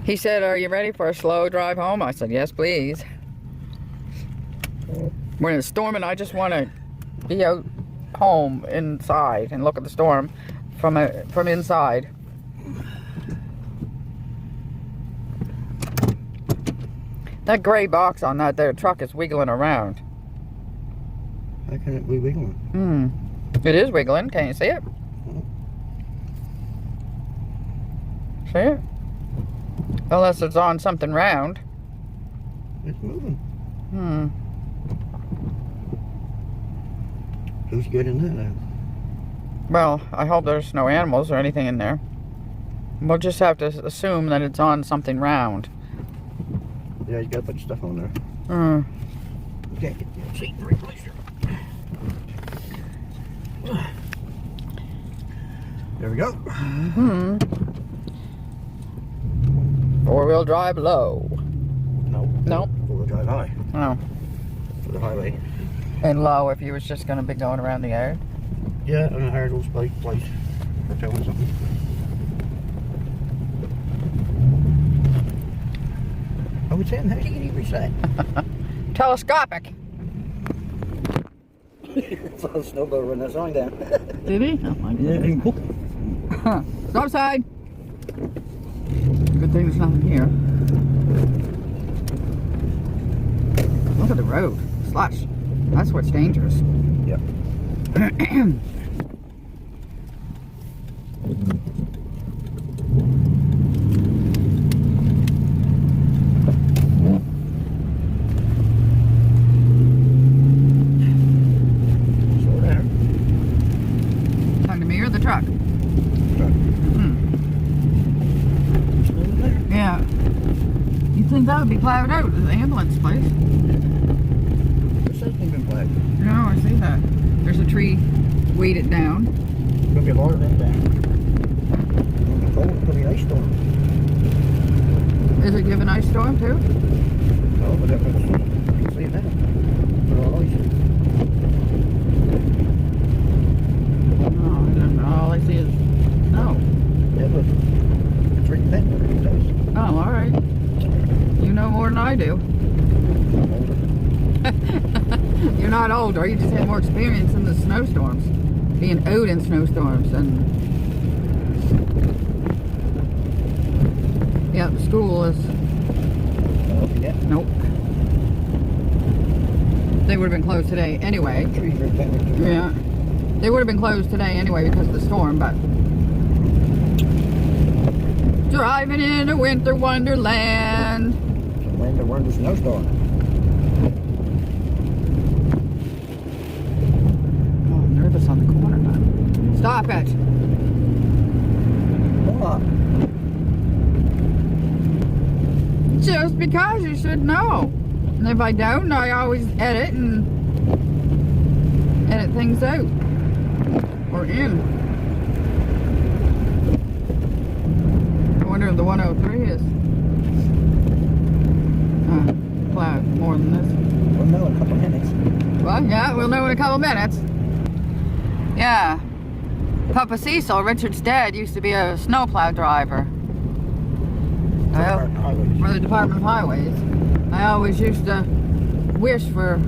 He said, "Are you ready for a slow drive home?" I said, "Yes, please." When it's storming, I just want to be out home inside and look at the storm from inside. That gray box on that there truck is wiggling around. How can it be wiggling? It is wiggling. Can you see it? See it? Unless it's on something round. It's moving. Who's good in that now? Well, I hope there's no animals or anything in there. We'll just have to assume that it's on something round. Yeah, you got a bunch of stuff on there. You can't get the seat in the right place here. There we go. Four-wheel drive low. No. Four-wheel drive high. Oh. For the highway. And low if you was just going to be going around the yard. Yeah, and a hard old place for towing something. I was saying, how's he going to reach that? Telescopic. I saw a snowblower run that sign down. Did he? Oh my Yeah, he hooked. Stop sign. Good thing there's nothing here. Look at the road. Slush. That's what's dangerous. Yep. Talking to me or the truck? Yeah. You'd think that would be plowed out, the ambulance place. This hasn't even plowed. No, I see that. There's a tree weeded down. Could be a lot of them down. It'll be cold, it could be an ice storm. Is it giving ice storm too? No, but you can see it now. They're all ice. Oh, I don't know. All I see is snow. Yeah, but it's right then where it does. Oh, all right. You know more than I do. You're not older. You just have more experience in the snowstorms. Being out in snowstorms and yeah, the school is nope. They would have been closed today anyway. Yeah, they would have been closed today anyway because of the storm. But driving in a winter wonderland. Winter wonder snowstorm. Oh, I'm nervous on the corner now. Stop it. What? Just because you should know. And if I don't, I always edit things out. Or in. I wonder if the 103 is plowed more than this. We'll know in a couple of minutes. Well, yeah, we'll know in a couple of minutes. Yeah. Papa Cecil, Richard's dad, used to be a snowplow driver. For the Department of Highways. I always used to wish for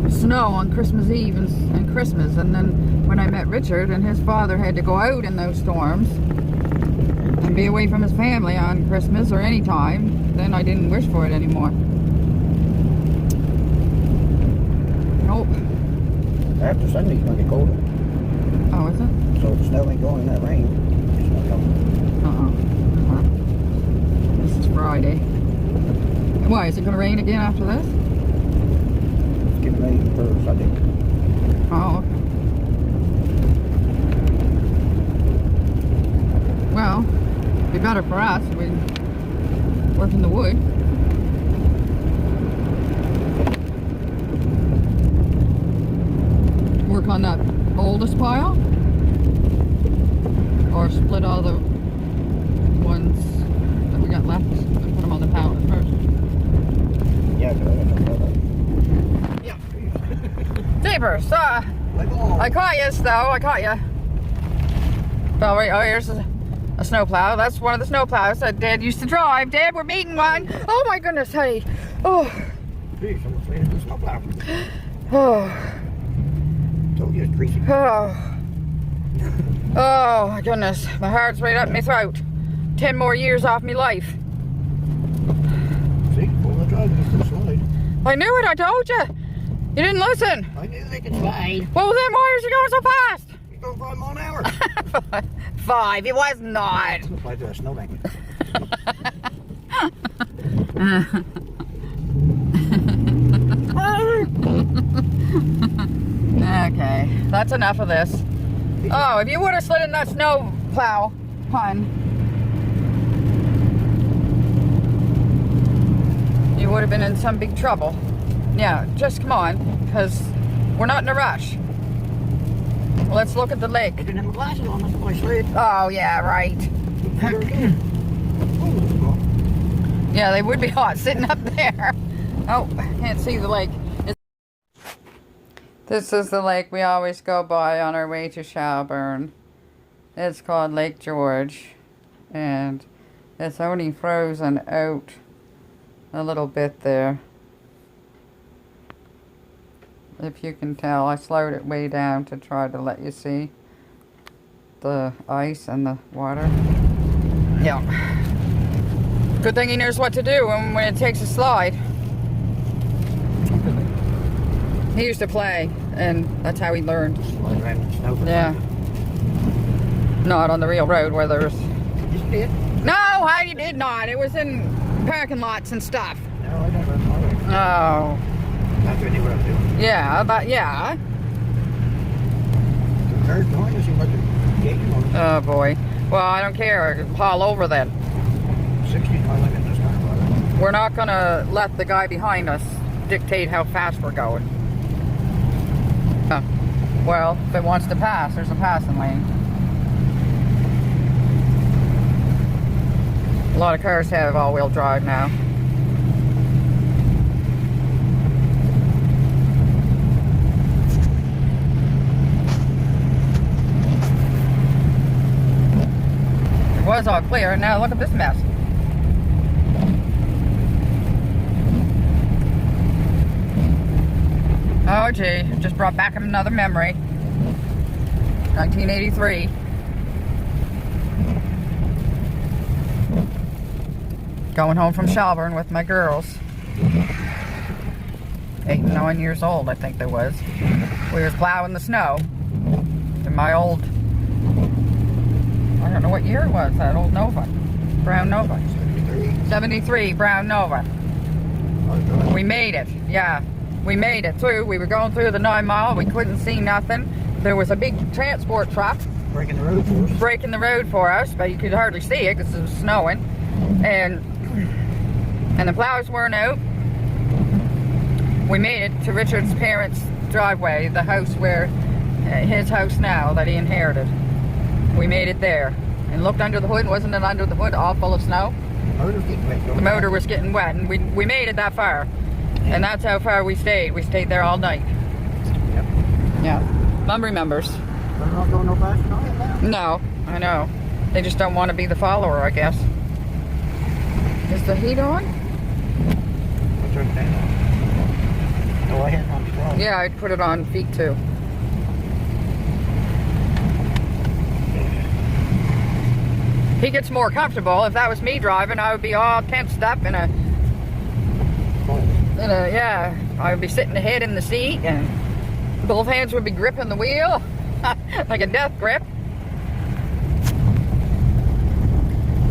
snow on Christmas Eve and Christmas, and then when I met Richard and his father had to go out in those storms and be away from his family on Christmas or any time, then I didn't wish for it anymore. Nope. After Sunday, it's going to get colder. Oh, is it? So if the snow ain't going in that rain, it's not coming. This is Friday. Why, is it going to rain again after this? It's getting rain for Sunday. Oh, okay. Well, it'd be better for us if we work in the wood. Work on that oldest pile? Or split all the ones that we got left and put them on the pallet first? Yeah, I Yeah. Jeepers, I caught you, though. I caught you. Oh, right, oh, here's a snowplow. That's one of the snowplows that Dad used to drive. Dad, we're meeting one. Oh my goodness, honey. Oh. Jeez, I'm afraid of the snowplow. Oh. So it's greasy. Oh. Oh my goodness. My heart's right up my throat. 10 more years off my life. See, four-wheel drive is still slide. I knew it, I told you. You didn't listen. I knew they could slide. Well, then why is he going so fast? You're going 5 miles an hour. 5, it was not. Looks like a snowbank. Okay, that's enough of this. Oh, if you would have slid in that snow plow, hon, you would have been in some big trouble. Yeah, just come on, because we're not in a rush. Let's look at the lake. I didn't have my glasses on, that's why I slid. Oh, yeah, right. There again. Oh, Yeah, they would be hot sitting up there. Oh, can't see the lake. This is the lake we always go by on our way to Shelburne. It's called Lake George, and it's only frozen out a little bit there. If you can tell, I slowed it way down to try to let you see the ice and the water. Yeah. Good thing he knows what to do when it takes a slide. He used to play, and that's how he learned. slide around in snow. Yeah. Not on the real road where there's... You did? No, Heidi did not. It was in parking lots and stuff. No, I never. Oh. That's what I knew what I was doing. Yeah, but yeah. The car's behind us, seemed like a gate on it. Oh boy. Well, I don't care. Haul over then. 60 my limit this time, We're not gonna let the guy behind us dictate how fast we're going. Huh. Well, if it wants to pass, there's a passing lane. A lot of cars have all-wheel drive now. It was all clear, and now look at this mess. Oh gee, just brought back another memory. 1983. Going home from Shelburne with my girls. 8 and 9 years old, I think they was. We was plowing the snow in my old, I don't know what year it was, that old Nova. Brown Nova. 73 Brown Nova. We made it, yeah. We made it through. We were going through the 9 mile. We couldn't see nothing. There was a big transport truck breaking the road for us. Breaking the road for us, but you could hardly see it because it was snowing. And the plows weren't out. We made it to Richard's parents' driveway, the house where, his house now that he inherited. We made it there and looked under the hood. Wasn't it under the hood all full of snow? The motor was getting wet, and we made it that far. And that's how far we stayed. We stayed there all night. Yep. Yeah. Mom remembers. They're not going no faster now. No, I know. They just don't want to be the follower, I guess. Is the heat on? I turned it on. Oh, I had it on before. Yeah, I'd put it on feet too. He gets more comfortable. If that was me driving, I would be all tensed up yeah, I would be sitting the head in the seat and both hands would be gripping the wheel like a death grip.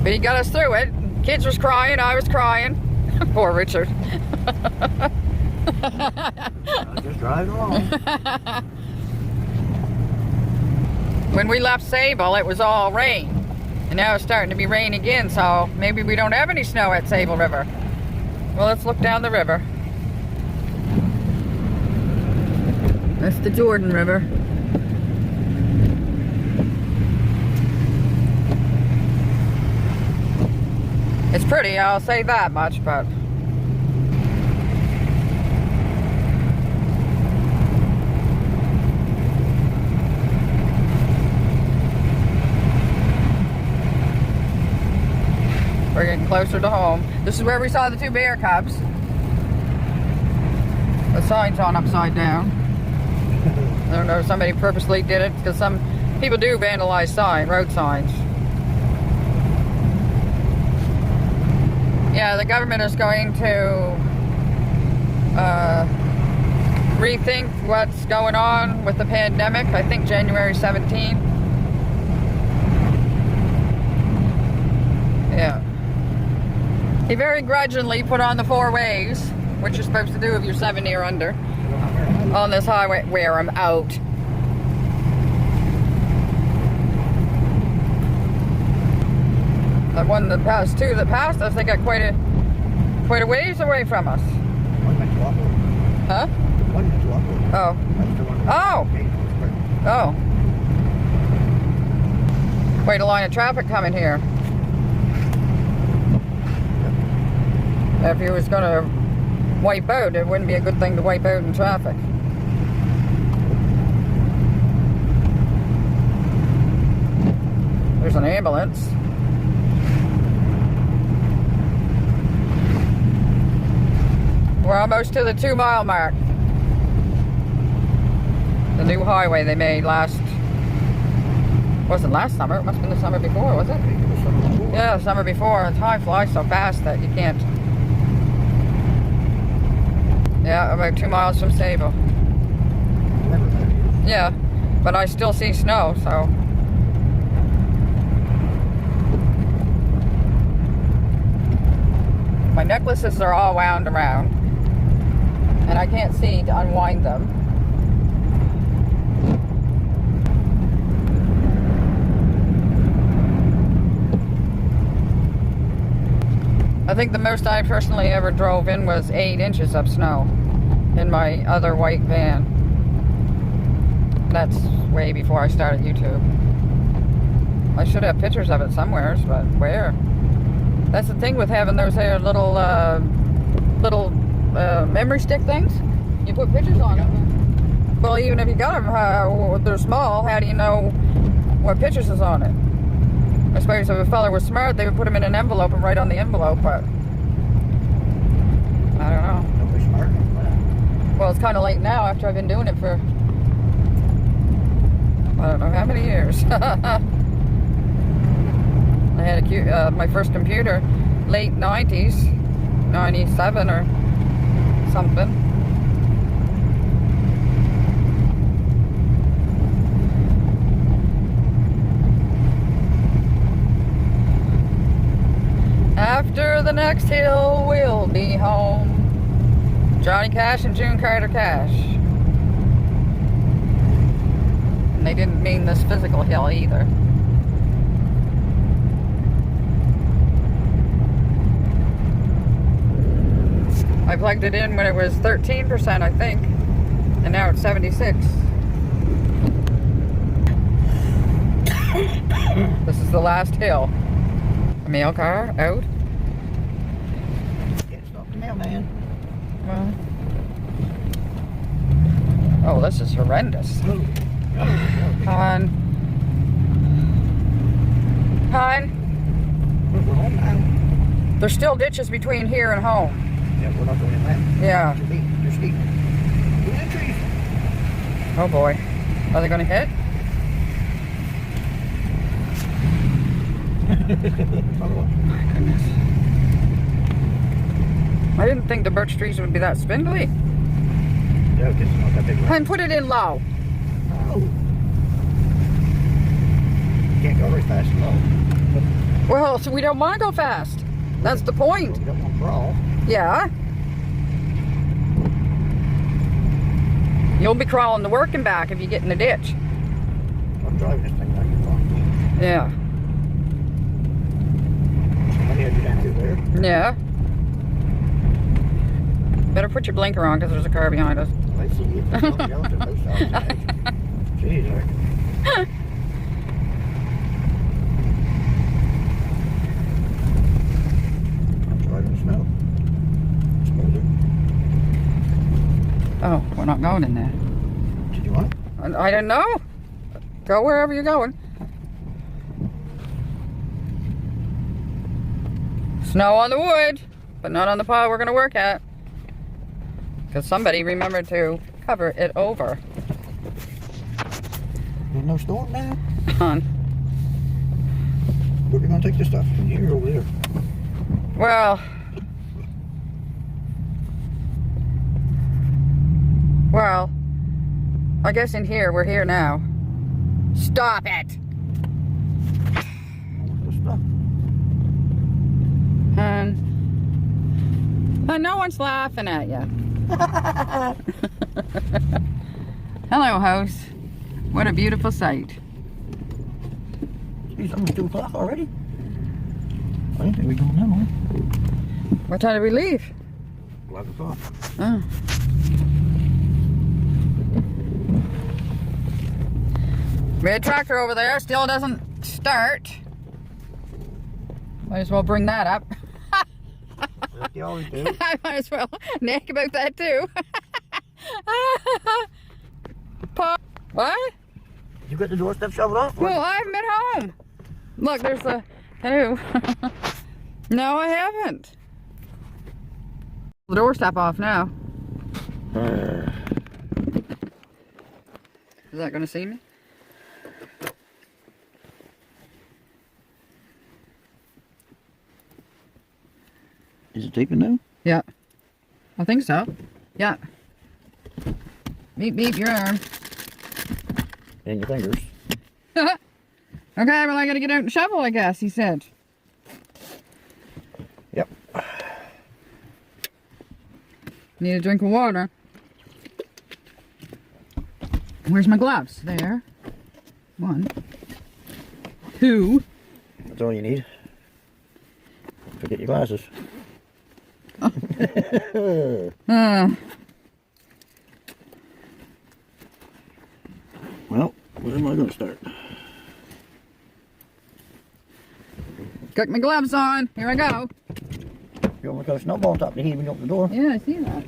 But he got us through it. Kids was crying, I was crying. Poor Richard. Just driving along. When we left Sable, it was all rain. And now it's starting to be rain again, so maybe we don't have any snow at Sable River. Well, let's look down the river. That's the Jordan River. It's pretty, I'll say that much, but... We're getting closer to home. This is where we saw the 2 bear cubs. The sign's on upside down. I don't know if somebody purposely did it, because some people do vandalize road signs. Yeah, the government is going to rethink what's going on with the pandemic. I think January 17th. Yeah. He very grudgingly put on the 4 ways, which you're supposed to do if you're 70 or under, on this highway. Wear them out. The one that passed, 2 that passed us, they got quite a ways away from us. Huh? Oh. Oh. Oh. Quite a line of traffic coming here. If he was going to wipe out, it wouldn't be a good thing to wipe out in traffic. There's an ambulance. We're almost to the 2-mile mark. The new highway they made wasn't last summer, it must have been the summer before, was it? Yeah, the summer before. Time flies so fast that you can't. Yeah, about 2 miles from Sable. Yeah, but I still see snow, so. My necklaces are all wound around, and I can't see to unwind them. I think the most I personally ever drove in was 8 inches of snow in my other white van. That's way before I started YouTube. I should have pictures of it somewhere, but where? That's the thing with having those little memory stick things. You put pictures on them. Well, even if you got them, they're small, how do you know what pictures is on it? I suppose if a fella was smart, they would put them in an envelope and write on the envelope, but I don't know. Nobody smart enough for that. Well, it's kind of late now after I've been doing it for, I don't know how many years. I had my first computer late 90s, 97 or something. After the next hill, we'll be home. Johnny Cash and June Carter Cash. And they didn't mean this physical hill either. I plugged it in when it was 13%, I think. And now it's 76. This is the last hill. A mail car out. Can't stop the mailman. Well. Oh, this is horrendous. Hon. We're home now. There's still ditches between here and home. Yeah, we're not going in that. Yeah. They're steep. Look at the trees. Oh boy. Are they going to hit? My goodness. I didn't think the birch trees would be that spindly. Yeah, it's not that big. And put it in low. Oh. Can't go very fast and low. Well, so we don't want to go fast. That's the point. We don't want to crawl. Yeah. You'll be crawling to work and back if you get in a ditch. I'm driving this thing like it's on. Yeah. Somebody had you down through there. Yeah. Better put your blinker on because there's a car behind us. I see you. Yelling to those sides. Jeez, Eric. I'm driving snow. Smoother. Oh, we're not going in there. Did you want it? I don't know. Go wherever you're going. Snow on the wood, but not on the pile we're going to work at. Because somebody remembered to cover it over. There's no storm now? On. Where are we going to take this stuff? From here or over there? Well, I guess in here, we're here now. Stop it! What's the stuff? And no one's laughing at you. Hello, house. What a beautiful sight. Geez, almost 2 o'clock already? I didn't think we'd go that long. What time did we leave? 11 o'clock. Oh. Red tractor over there still doesn't start. Might as well bring that up. Like you always do. I might as well nag about that too. What? You got the doorstep shoveled off? Well, I'm at home. Look, there's the canoe. No, I haven't. The doorstep off now. Is that going to see me? Is it deep enough? Yeah. I think so. Yeah. Beep, beep, your arm. And your fingers. Okay, well, I gotta get out and shovel, I guess, he said. Yep. Need a drink of water. Where's my gloves? There. 1. 2. That's all you need. Forget your glasses. Well, where am I going to start? Got my gloves on. Here I go. You want to cut a snowball on top of the heat when you open the door? Yeah, I see that.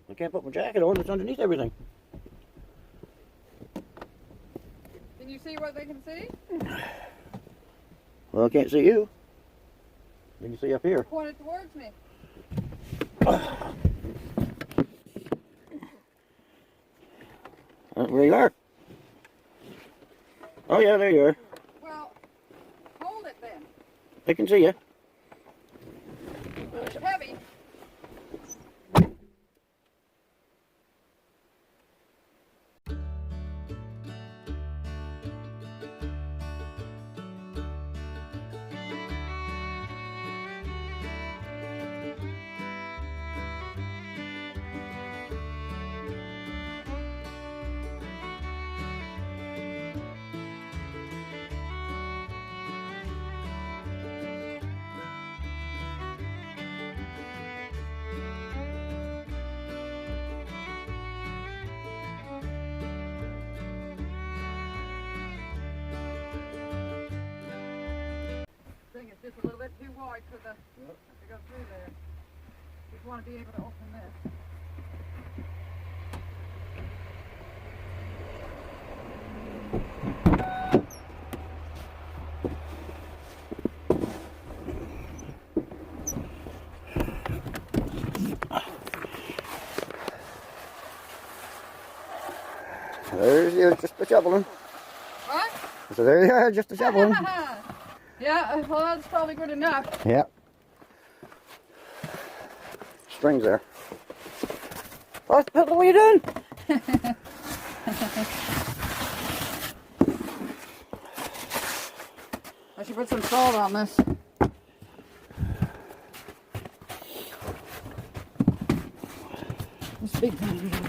I can't put my jacket on, it's underneath everything. Can you see what they can see? Well, I can't see you. You can see up here. Point it towards me. Where you are? Oh yeah, there you are. Well, hold it then. I can see you. It's heavy. It's just a little bit too wide for the to go through there. Just want to be able to open this. There's you, just the shoveling. What? So there you are, just the shoveling. Yeah, well, that's probably good enough. Yeah. Strings there. What are you doing? I should put some salt on this. This big thing over here.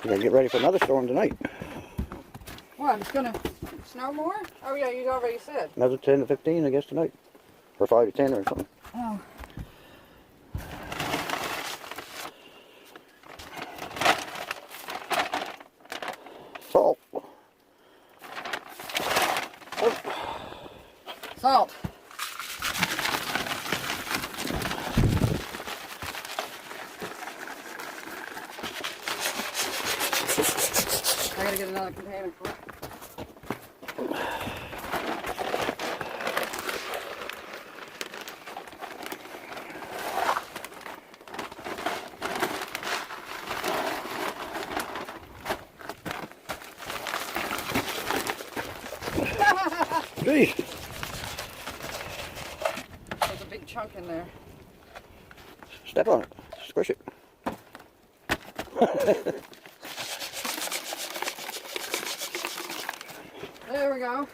You gotta get ready for another storm tonight. Well, it's gonna snow more? Oh yeah, you already said. Another 10 to 15, I guess, tonight. Or 5 to 10 or something. Oh. Salt. Salt. I gotta get another container for it. Gee. There's a big chunk in there. Step on it. Squish it. There we go.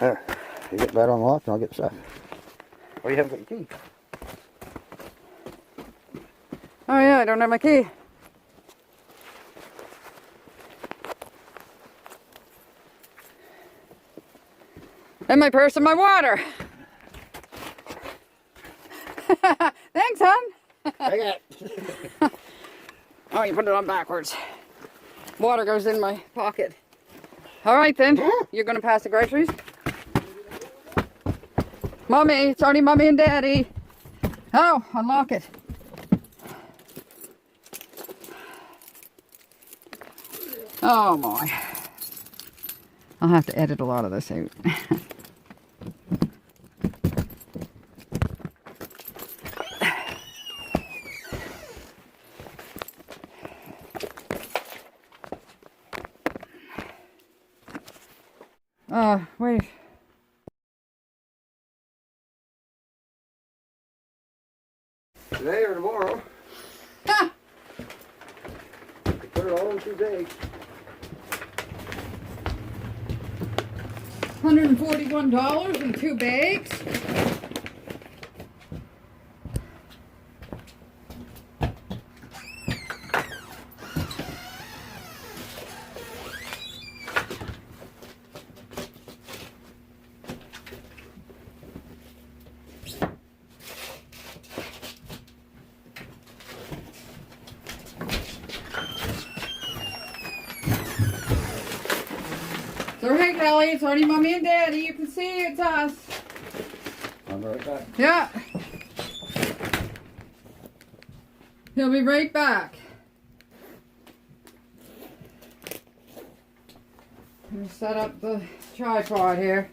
There. You get that unlocked and I'll get stuff. Oh, you haven't got your key. Oh yeah, I don't have my key. And my purse and my water. Thanks, hon. I got it. Oh, you put it on backwards. Water goes in my pocket. All right then, you're gonna pass the groceries? Mommy, it's only Mommy and Daddy. Oh, unlock it. Oh my. I'll have to edit a lot of this out. Wait. Today or tomorrow. Ha! Put it all in 2 days. $141 in 2 bags. So hey Kelly, it's only Mommy and Daddy. You can see it's us. I'm right back. Yeah. He'll be right back. Let me set up the tripod here.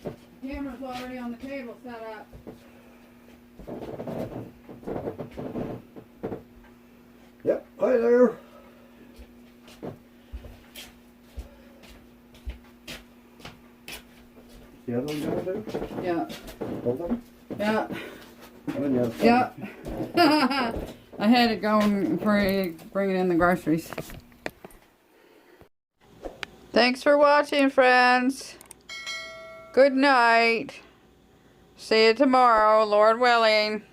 The camera's already on the table set up. Yep, hi there. The other one you want to do? Yeah. Both of them? Yeah. And then the other Yeah. I had it going for bringing in the groceries. Thanks for watching, friends. Good night. See you tomorrow, Lord willing.